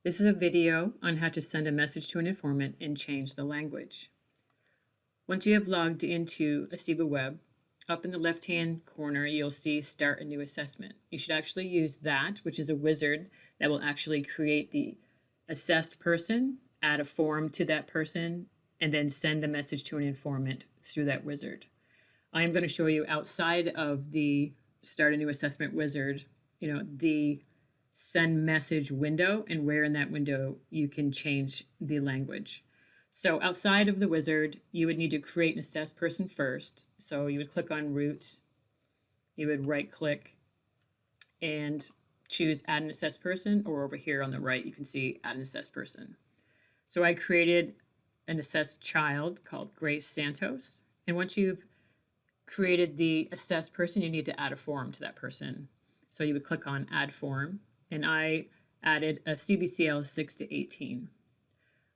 This is a video on how to send a message to an informant and change the language. Once you have logged into Aceba Web, up in the left-hand corner, you'll see Start a New Assessment. You should actually use that, which is a wizard that will actually create the assessed person, add a form to that person, and then send the message to an informant through that wizard. I am going to show you outside of the Start a New Assessment wizard, the send message window and where in that window you can change the language. So outside of the wizard, you would need to create an assessed person first. So you would click on root, you would right click and choose add an assessed person, or over here on the right you can see add an assessed person. So I created an assessed child called Grace Santos, and once you've created the assessed person, you need to add a form to that person. So you would click on add form, and I added a CBCL 6 to 18.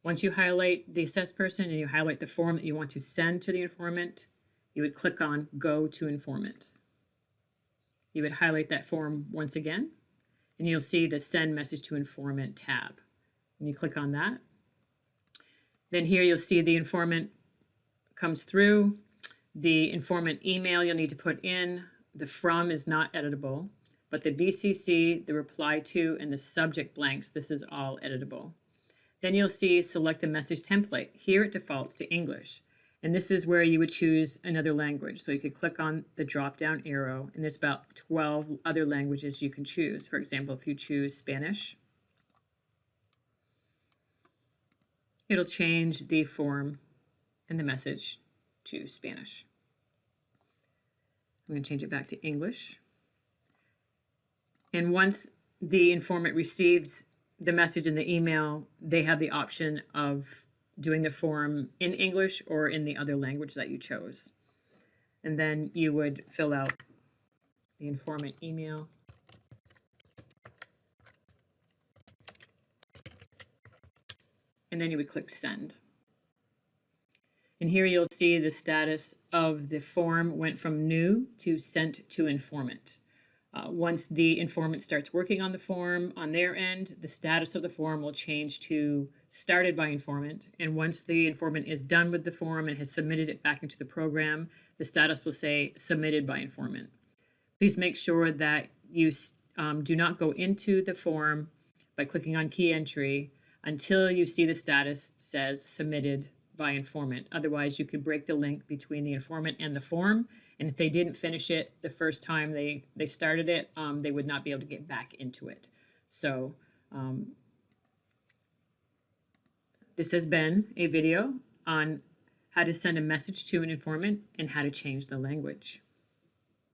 Once you highlight the assessed person and you highlight the form that you want to send to the informant, you would click on Go to Informant. You would highlight that form once again, and you'll see the Send Message to Informant tab. And you click on that. Then here you'll see the informant comes through. The informant email you'll need to put in. The from is not editable, but the BCC, the reply to, and the subject blanks, this is all editable. Then you'll see select a message template. Here it defaults to English, and this is where you would choose another language. So you could click on the drop down arrow, and there's about 12 other languages you can choose. For example, if you choose Spanish, it'll change the form and the message to Spanish. I'm going to change it back to English. And once the informant receives the message in the email, they have the option of doing the form in English or in the other language that you chose. And then you would fill out the informant email. And then you would click send. And here you'll see the status of the form went from new to sent to informant. Once the informant starts working on the form on their end, the status of the form will change to started by informant. And once the informant is done with the form and has submitted it back into the program, the status will say submitted by informant. Please make sure that you do not go into the form by clicking on key entry until you see the status says submitted by informant. Otherwise, you could break the link between the informant and the form. And if they didn't finish it the first time they started it, they would not be able to get back into it. So this has been a video on how to send a message to an informant and how to change the language.